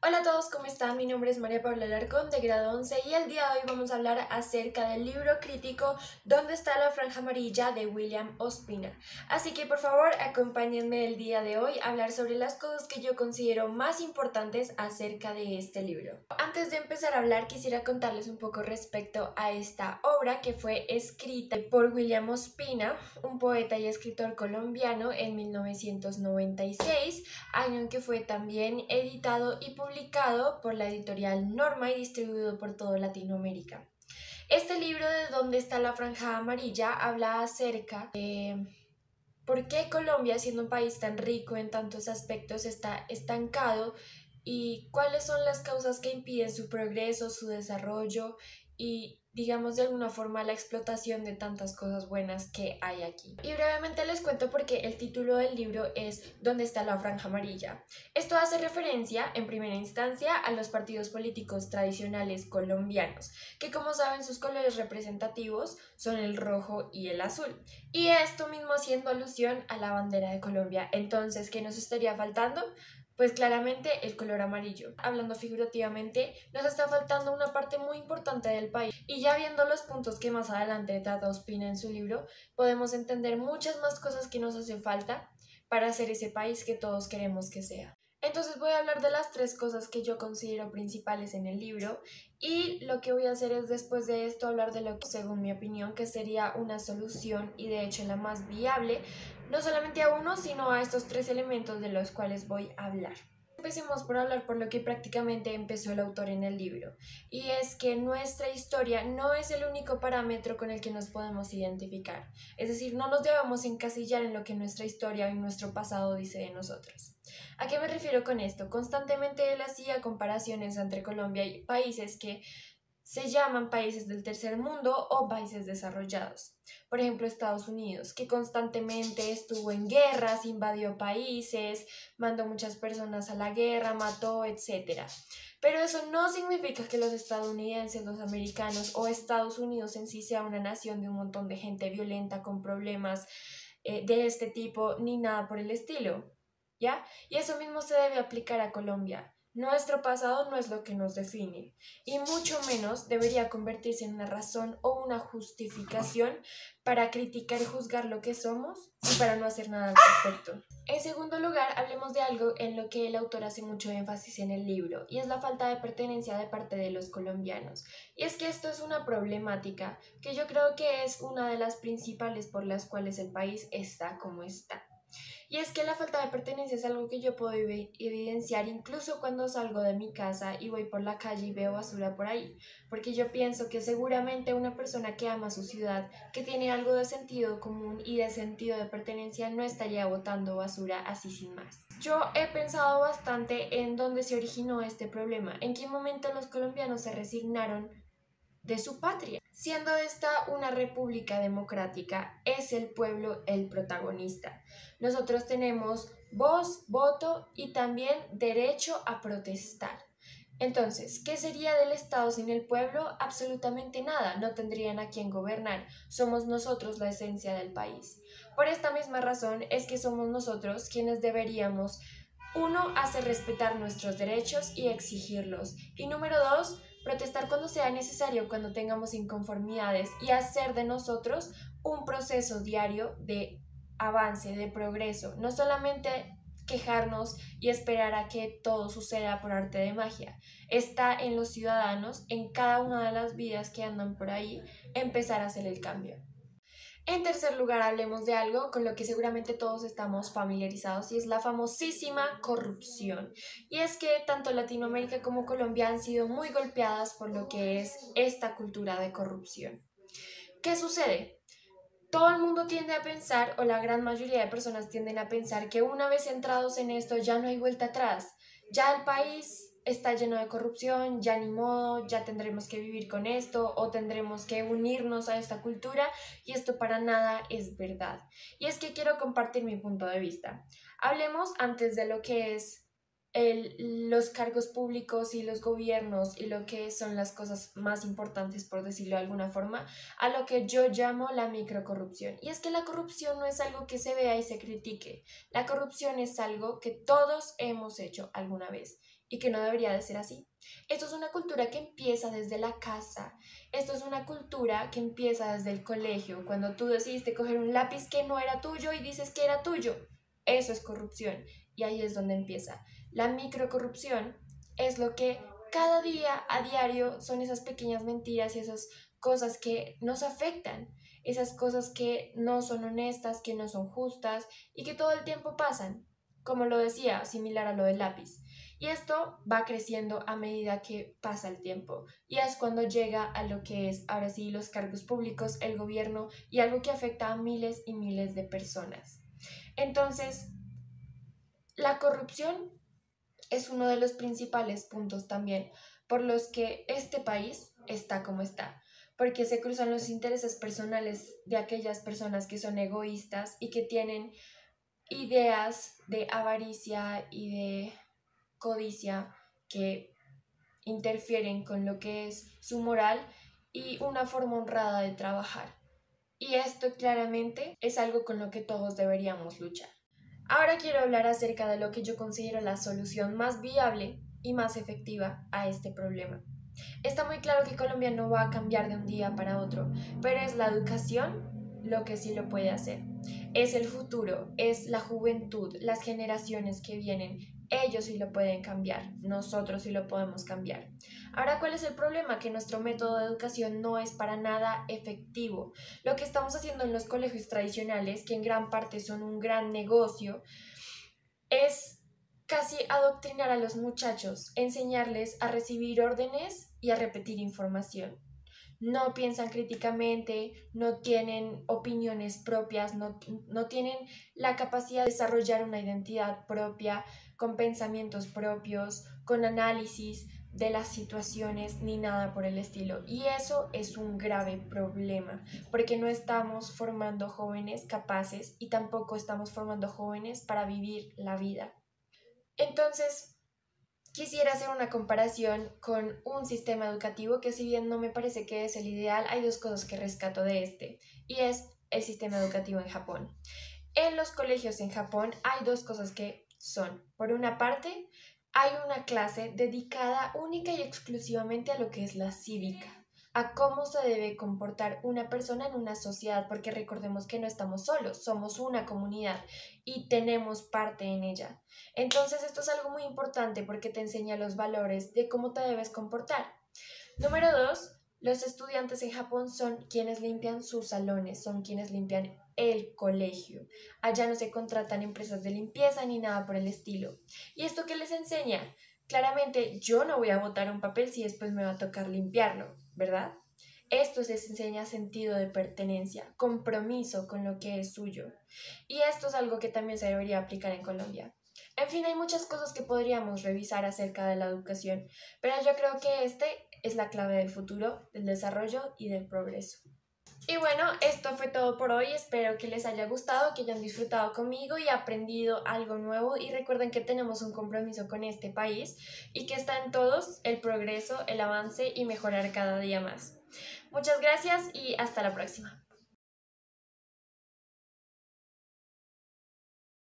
Hola a todos, ¿cómo están? Mi nombre es María Paula Alarcón de grado 11 y el día de hoy vamos a hablar acerca del libro crítico ¿Dónde está la franja amarilla? De William Ospina. Así que por favor acompáñenme el día de hoy a hablar sobre las cosas que yo considero más importantes acerca de este libro. Antes de empezar a hablar quisiera contarles un poco respecto a esta obra que fue escrita por William Ospina, un poeta y escritor colombiano en 1996, año en que fue también editado y publicado por la editorial Norma y distribuido por toda Latinoamérica. Este libro de ¿Dónde está la franja amarilla? Habla acerca de por qué Colombia, siendo un país tan rico en tantos aspectos, está estancado y cuáles son las causas que impiden su progreso, su desarrollo y, digamos, de alguna forma la explotación de tantas cosas buenas que hay aquí. Y brevemente les cuento por qué el título del libro es ¿Dónde está la franja amarilla? Esto hace referencia, en primera instancia, a los partidos políticos tradicionales colombianos, que como saben sus colores representativos son el rojo y el azul. Y esto mismo haciendo alusión a la bandera de Colombia. Entonces, ¿qué nos estaría faltando? Pues claramente el color amarillo. Hablando figurativamente, nos está faltando una parte muy importante del país. Y ya viendo los puntos que más adelante trata Ospina en su libro, podemos entender muchas más cosas que nos hacen falta para hacer ese país que todos queremos que sea. Entonces voy a hablar de las tres cosas que yo considero principales en el libro y lo que voy a hacer es después de esto hablar de lo que según mi opinión que sería una solución y de hecho la más viable, no solamente a uno sino a estos tres elementos de los cuales voy a hablar. Empecemos por hablar por lo que prácticamente empezó el autor en el libro, y es que nuestra historia no es el único parámetro con el que nos podemos identificar, es decir, no nos debemos encasillar en lo que nuestra historia y nuestro pasado dice de nosotros. ¿A qué me refiero con esto? Constantemente él hacía comparaciones entre Colombia y países que se llaman países del tercer mundo o países desarrollados. Por ejemplo, Estados Unidos, que constantemente estuvo en guerras, invadió países, mandó muchas personas a la guerra, mató, etc. Pero eso no significa que los estadounidenses, los americanos o Estados Unidos en sí sea una nación de un montón de gente violenta con problemas de este tipo, ni nada por el estilo. ¿Ya? Y eso mismo se debe aplicar a Colombia. Nuestro pasado no es lo que nos define y mucho menos debería convertirse en una razón o una justificación para criticar y juzgar lo que somos y para no hacer nada al respecto. En segundo lugar, hablemos de algo en lo que el autor hace mucho énfasis en el libro y es la falta de pertenencia de parte de los colombianos. Y es que esto es una problemática que yo creo que es una de las principales por las cuales el país está como está. Y es que la falta de pertenencia es algo que yo puedo evidenciar incluso cuando salgo de mi casa y voy por la calle y veo basura por ahí, porque yo pienso que seguramente una persona que ama su ciudad, que tiene algo de sentido común y de sentido de pertenencia, no estaría botando basura así sin más. Yo he pensado bastante en dónde se originó este problema, en qué momento los colombianos se resignaron de su patria. Siendo esta una república democrática, es el pueblo el protagonista. Nosotros tenemos voz, voto y también derecho a protestar. Entonces, ¿qué sería del Estado sin el pueblo? Absolutamente nada, no tendrían a quién gobernar. Somos nosotros la esencia del país. Por esta misma razón es que somos nosotros quienes deberíamos, uno, hacer respetar nuestros derechos y exigirlos. Y número dos, protestar cuando sea necesario, cuando tengamos inconformidades y hacer de nosotros un proceso diario de avance, de progreso. No solamente quejarnos y esperar a que todo suceda por arte de magia. Está en los ciudadanos, en cada una de las vidas que andan por ahí, empezar a hacer el cambio. En tercer lugar, hablemos de algo con lo que seguramente todos estamos familiarizados y es la famosísima corrupción. Y es que tanto Latinoamérica como Colombia han sido muy golpeadas por lo que es esta cultura de corrupción. ¿Qué sucede? Todo el mundo tiende a pensar, o la gran mayoría de personas tienden a pensar, que una vez entrados en esto ya no hay vuelta atrás. Ya el país está lleno de corrupción, ya ni modo, ya tendremos que vivir con esto o tendremos que unirnos a esta cultura y esto para nada es verdad. Y es que quiero compartir mi punto de vista. Hablemos antes de lo que es los cargos públicos y los gobiernos y lo que son las cosas más importantes, por decirlo de alguna forma, a lo que yo llamo la microcorrupción. Y es que la corrupción no es algo que se vea y se critique. La corrupción es algo que todos hemos hecho alguna vez. y que no debería de ser así. Esto es una cultura que empieza desde la casa, esto es una cultura que empieza desde el colegio, cuando tú decidiste coger un lápiz que no era tuyo y dices que era tuyo. Eso es corrupción y ahí es donde empieza. La microcorrupción es lo que cada día, a diario, son esas pequeñas mentiras y esas cosas que nos afectan, esas cosas que no son honestas, que no son justas y que todo el tiempo pasan, como lo decía, similar a lo del lápiz. Y esto va creciendo a medida que pasa el tiempo. Y es cuando llega a lo que es ahora sí los cargos públicos, el gobierno y algo que afecta a miles y miles de personas. Entonces, la corrupción es uno de los principales puntos también por los que este país está como está, porque se cruzan los intereses personales de aquellas personas que son egoístas y que tienen ideas de avaricia y de codicia que interfieren con lo que es su moral y una forma honrada de trabajar. Y esto claramente es algo con lo que todos deberíamos luchar. Ahora quiero hablar acerca de lo que yo considero la solución más viable y más efectiva a este problema. Está muy claro que Colombia no va a cambiar de un día para otro, pero es la educación lo que sí lo puede hacer. Es el futuro, es la juventud, las generaciones que vienen. Ellos sí lo pueden cambiar, nosotros sí lo podemos cambiar. Ahora, ¿cuál es el problema? Que nuestro método de educación no es para nada efectivo. Lo que estamos haciendo en los colegios tradicionales, que en gran parte son un gran negocio, es casi adoctrinar a los muchachos, enseñarles a recibir órdenes y a repetir información. No piensan críticamente, no tienen opiniones propias, no tienen la capacidad de desarrollar una identidad propia, con pensamientos propios, con análisis de las situaciones, ni nada por el estilo. Y eso es un grave problema, porque no estamos formando jóvenes capaces y tampoco estamos formando jóvenes para vivir la vida. Entonces, quisiera hacer una comparación con un sistema educativo que, si bien no me parece que es el ideal, hay dos cosas que rescato de este, y es el sistema educativo en Japón. En los colegios en Japón hay dos cosas que son, por una parte, hay una clase dedicada única y exclusivamente a lo que es la cívica, a cómo se debe comportar una persona en una sociedad, porque recordemos que no estamos solos, somos una comunidad y tenemos parte en ella. Entonces esto es algo muy importante porque te enseña los valores de cómo te debes comportar. Número dos, los estudiantes en Japón son quienes limpian sus salones, son quienes limpian el colegio. Allá no se contratan empresas de limpieza ni nada por el estilo. ¿Y esto qué les enseña? Claramente yo no voy a botar un papel si después me va a tocar limpiarlo, ¿verdad? Esto les enseña sentido de pertenencia, compromiso con lo que es suyo. Y esto es algo que también se debería aplicar en Colombia. En fin, hay muchas cosas que podríamos revisar acerca de la educación, pero yo creo que este es la clave del futuro, del desarrollo y del progreso. Y bueno, esto fue todo por hoy. Espero que les haya gustado, que hayan disfrutado conmigo y aprendido algo nuevo. Y recuerden que tenemos un compromiso con este país y que está en todos el progreso, el avance y mejorar cada día más. Muchas gracias y hasta la próxima.